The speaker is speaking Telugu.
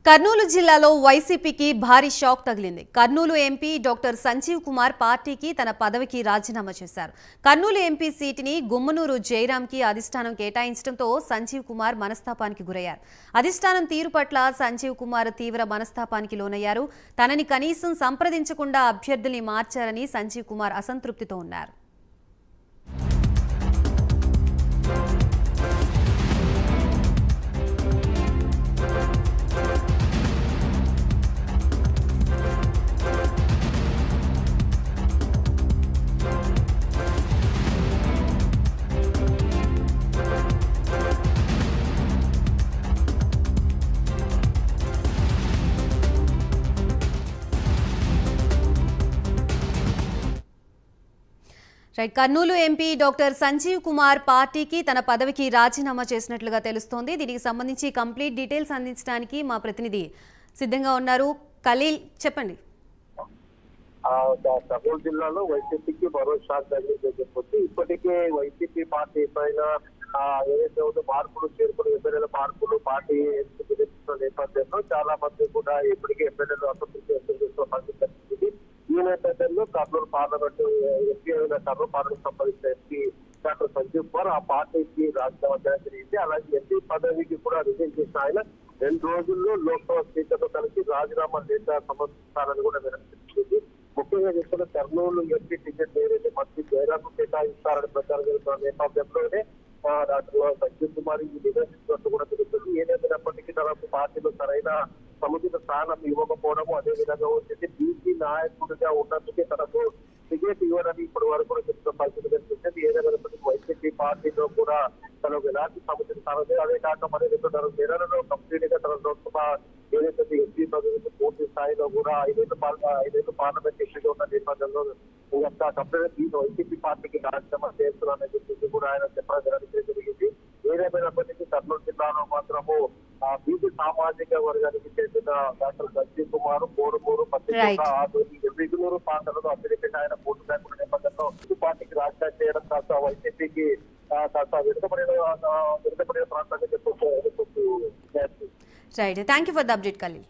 కర్నూలు జిల్లాలో వైసీపీకి భారీ షాక్ తగిలింది. కర్నూలు ఎంపీ డాక్టర్ సంజీవ్ కుమార్ పార్టీకి తన పదవికి రాజీనామా చేశారు. కర్నూలు ఎంపీ సీటుని గుమ్మనూరు జయరాంకి అధిష్టానం కేటాయించడంతో సంజీవ్ కుమార్ మనస్తాపానికి గురయ్యారు. అధిష్టానం తీరు పట్ల సంజీవ్ కుమార్ తీవ్ర మనస్తాపానికి లోనయ్యారు. తనని కనీసం సంప్రదించకుండా అభ్యర్థుల్ని మార్చారని సంజీవ్ కుమార్ అసంతృప్తితో ఉన్నారు. కర్నూలు ఎంపీ డాక్టర్ సంజీవ్ కుమార్ పార్టీకి తన పదవికి రాజీనామా చేసినట్లుగా తెలుస్తోంది. దీనికి సంబంధించి కంప్లీట్ డీటెయిల్స్ అందించడానికి మా ప్రతినిధి సిద్ధంగా ఉన్నారు. ఖలీల్, చెప్పండి. కర్నూలు జిల్లాలో వైసీపీకి మరో షాక్ తగిలిందని చెప్పొచ్చు. ఇప్పటికే వైసీపీ పార్టీ పైన ఏదైతే ఉందో మార్పులు చేరుకుని ఎమ్మెల్యేల మార్పులు పార్టీ ఎన్నికల నేపథ్యంలో చాలా మంది కూడా ఇప్పటికే ఎమ్మెల్యేలు అసంతృప్తి వ్యక్తం చేస్తున్న పరిస్థితి. ఈ నేపథ్యంలో కర్నూలు పార్లమెంటు ఎంపీ అయిన కర్నూలు పార్లమెంట్ సంబంధించిన ఎంపీ డాక్టర్ సంజీవ్ కుమార్ ఆ పార్టీకి రాజీనామా చేయడం జరిగింది. అలాగే ఎంపీ పదవికి కూడా రిజైన్ చేసిన ఆయన 2 రోజుల్లో లోక్సభ స్పీకర్ తో కలిసి రాజీనామా లేఖ సమర్పిస్తారని కూడా వినిపించింది. ముఖ్యంగా చూసుకున్న కర్నూలు ఎంపీ టికెట్ ఏదైతే మంత్రి జయరాంకు కేటాయిస్తారని ప్రచారం జరుగుతున్న నేపథ్యంలోనే డాక్టర్ సంజీవ్ కుమార్ ఈ నివేదించినట్టు కూడా తెలుస్తుంది. ఏదైనప్పటికీ తనకు పార్టీలో సరైన సముచిత స్థానం ఇవ్వకపోవడము, అదేవిధంగా వచ్చేసి బీసీ నాయకుడిగా ఉన్నందుకే తనకు టికెట్ ఇవ్వడానికి ఇప్పటి వరకు కూడా చెప్తున్న పరిస్థితి కనిపిస్తుంది. ఏదైనప్పటికీ వైసీపీ పార్టీలో కూడా తనకు ఎలాంటి సముచిత స్థానం లేదు. అదే కాక మరి నెలలో కంప్లీట్ గా తన లోక్సభ ఏదైతే ఎంపీ పదవికి పూర్తి స్థాయిలో కూడా 5 పార్లమెంట్ ఎంపీగా ఉన్న నేపథ్యంలో ఇంకా కంప్లీట్ వైసీపీ పార్టీకి రాజీనామా చేస్తున్నారని చెప్పేసి కూడా ఆయన చెప్పడం జరిగింది. ఏదేమైనప్పటికీ కర్నూలు జిల్లాలో మాత్రము బీసీ సామాజిక వర్గానికి చెందిన డాక్టర్ సంజీవ్ కుమార్ కోడుమూరు మిగునూరు ప్రాంతాలలో అత్యధికంగా ఆయన పోటీ లేకుండా నేపథ్యంలో పార్టీకి రాజీనామా చేయడం కాస్త వైసీపీకి కాస్త వెనుకబడిన ప్రాంతాన్ని చెప్పొచ్చు. Right, thank you for the update Khaleel.